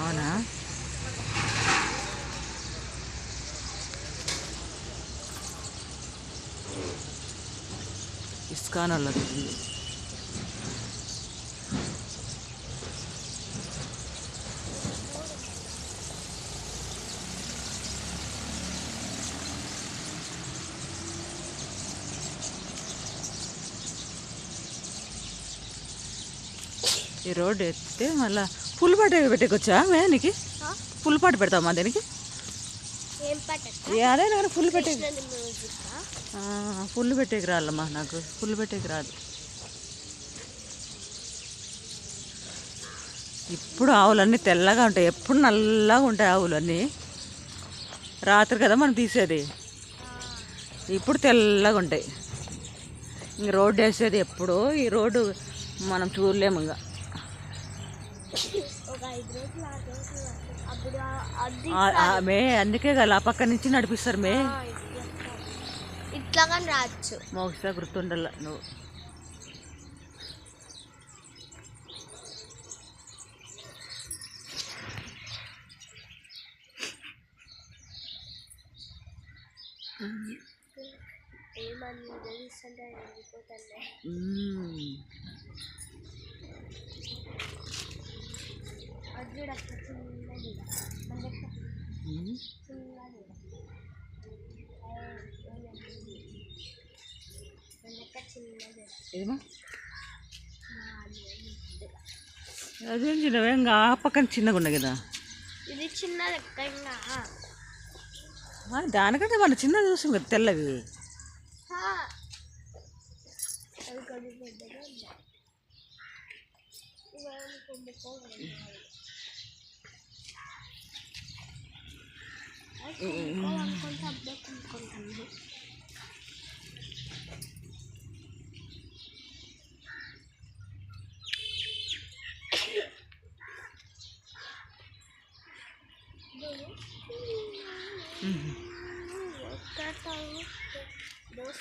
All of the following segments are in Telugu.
అవునా? ఇస్కాన్ వాళ్ళది ఈ రోడ్డు ఎత్తితే మళ్ళీ ఫుల్ పాట పెట్టకొచ్చా నీకు? ఫుల్ పాట పెడతామా దానికి? అదే నాకు ఫుల్ పెట్టే ఫుల్ పెట్టేకి రాలమ్మా, నాకు ఫుల్ పెట్టేకి రాదు. ఇప్పుడు ఆవులన్నీ తెల్లగా ఉంటాయి, ఎప్పుడు నల్లగా ఉంటాయి ఆవులన్నీ. రాత్రి కదా మనం తీసేది, ఇప్పుడు తెల్లగా ఉంటాయి. ఇంక రోడ్డు వేసేది ఎప్పుడు, ఈ రోడ్డు మనం చూడలేము. ఇంకా అందుకే కదా ఆ పక్క నుంచి నడిపిస్తారు ఇట్లా రావచ్చు. మోగిస్తా గుర్తుండాల నువ్వు. అదేం చిన్నవే, ఇంకా ఆ పక్కన చిన్నగా ఉన్నాయి కదా. ఇది చిన్నది, దానికంటే మన చిన్నది చూసాం కదా తెల్లవి.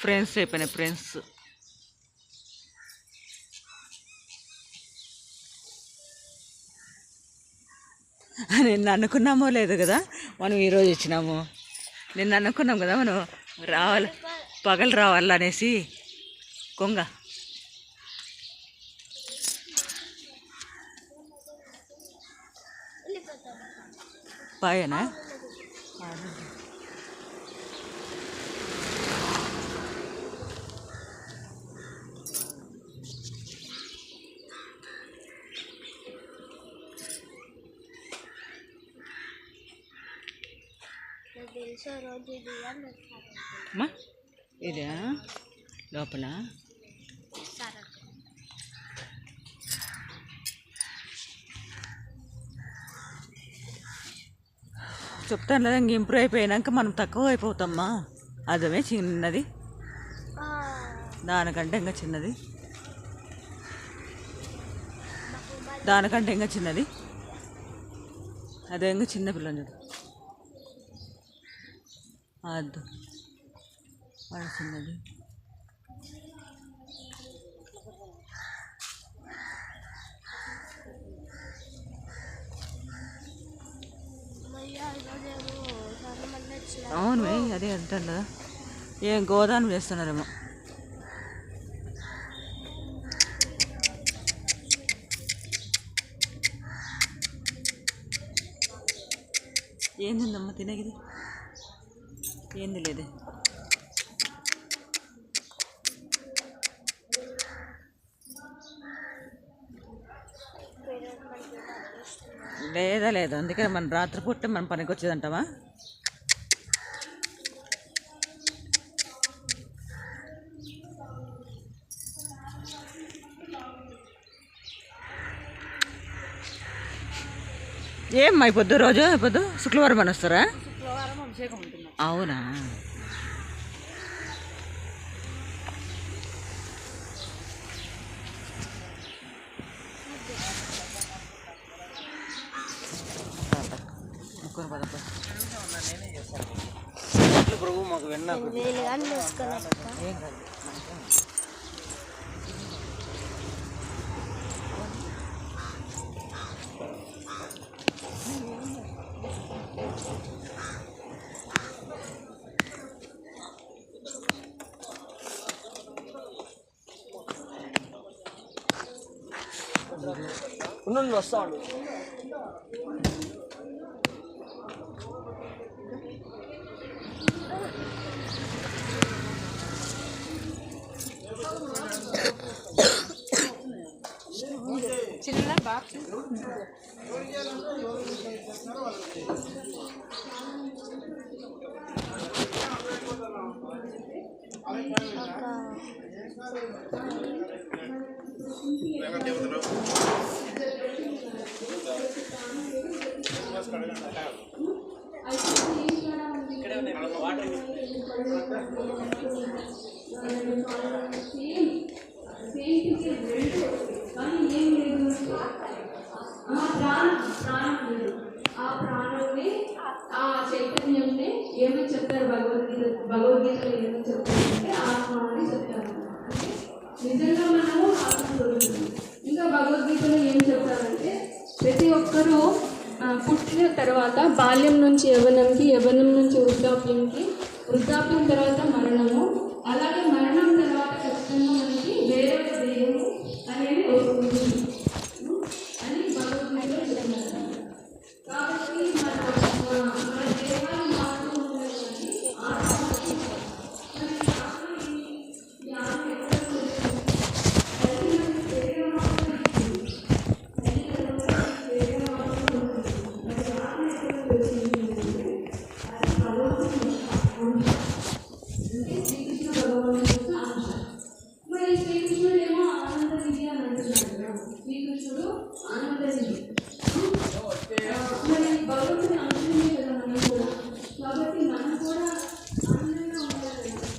ఫ్రెండ్స్ అయిపోయినాయి ఫ్రెండ్స్. నిన్న అనుకున్నామో లేదు కదా మనం ఈరోజు వచ్చినాము. నిన్న అనుకున్నాం కదా మనం రావాలి, పగలు రావాలనేసి. కొంగ పాయనా? ఇదా లోపల చెప్తాను కదా, ఇంక ఇంప్రూవ్ అయిపోయినాక మనం తక్కువ అయిపోతామ్మా. అదమే చిన్నది, దానికంటే ఇంకా చిన్నది, దానికంటే ఇంకా చిన్నది. అదే ఇంకా చిన్న పిల్లని చూడు, అది చిన్నది. అవును, అదే అంటాను కదా, ఏం గోదానం చేస్తున్నారేమో. ఏందిందమ్మా తినేది? ఏంది లేదు. లేదా అందుకే మన రాత్రిపూట మన పనికి వచ్చేదంటావా? ఏం అయిపోద్దు రోజు అయిపోద్దు, శుక్రవారం అని వస్తారా? అవునా? మాకు వెన్న ఉండు వస్తాడు. చిన్న బాక్స్ ఆ ప్రాణాన్ని ఆ చైతన్యంని ఏమని చెప్తారు భగవద్గీతలో ఏమని చెప్తారంటే ఆత్మ అని చెప్తారు. అంటే నిజంగా మనము ఆత్మ దొరుకుతుంది. ఇంకా భగవద్గీతలో ఏం చెప్తారంటే ప్రతి ఒక్కరూ పుట్టిన తర్వాత బాల్యం నుంచి యవ్వనంకి, యవ్వనం నుంచి వృద్ధాప్యంకి, వృద్ధాప్యం తర్వాత మరణము, అలాగే మరణం తర్వాత ఖచ్చితంగా మనకి వేరే దేహము అనేది వస్తుంది అని భగవద్గీతలో చెప్తున్నారు. కాబట్టి మన దేహాలు మాత్రం ఉన్నాయి కానీ ఆత్మ శ్రీకృష్ణుడు ఆనందనిధి. మరి భగవంతుని అంశమే కదా మనం కూడా. కాబట్టి మనం కూడా ఆనందంగా ఉండాలి కదా.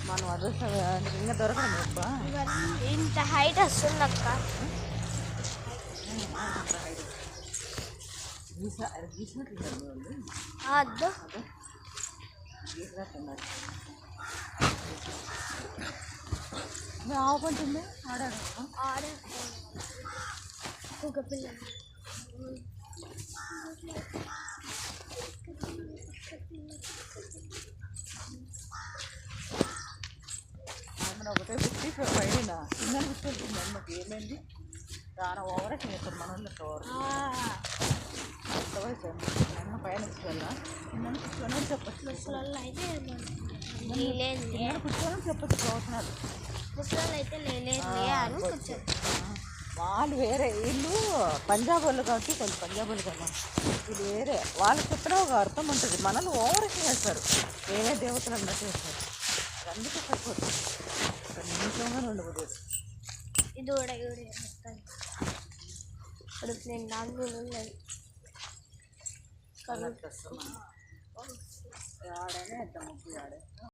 మనం అదృష్టం ఇంకా దొరకడం ఎక్కువ. ఇంత హైట్ వస్తుంది అక్క. అద్దు ఆవు కొంటుంది ఆడాడు. ఒక పిల్ల ఒకటే 55 చిన్న కూర్చుంటుంది అమ్మకి. ఏమైంది చాలా ఓవరాక్షన్ చేస్తారు మన వాళ్ళు. ఎంత వయసు అన్న పైన కూర్చోవాలా, చిన్న కూర్చొని చెప్పచ్చు. ముసలోళ్ళు అయితే కూర్చొని చెప్పచ్చు ప్రవచనాలు. ముసలోళ్ళు అయితే లేదు అని కూర్చోరు. వాళ్ళు వేరే, వీళ్ళు పంజాబ్ వాళ్ళు కాబట్టి కొంచెం పంజాబ్ వాళ్ళు కదా, ఇది వేరే. వాళ్ళకి చెప్పడం ఒక అర్థం ఉంటుంది. మనల్ని ఓవరాక్షన్ చేస్తారు, వేరే దేవతలు అన్నట్టు చేస్తారు. అందుకే సరిపోతుంది. నిమిషంగా ఉండకూడదు. ఇది కూడా ఇప్పుడు నేను నాకు ఉన్నది ఆడనే ఎంత ముగ్గు ఆడే.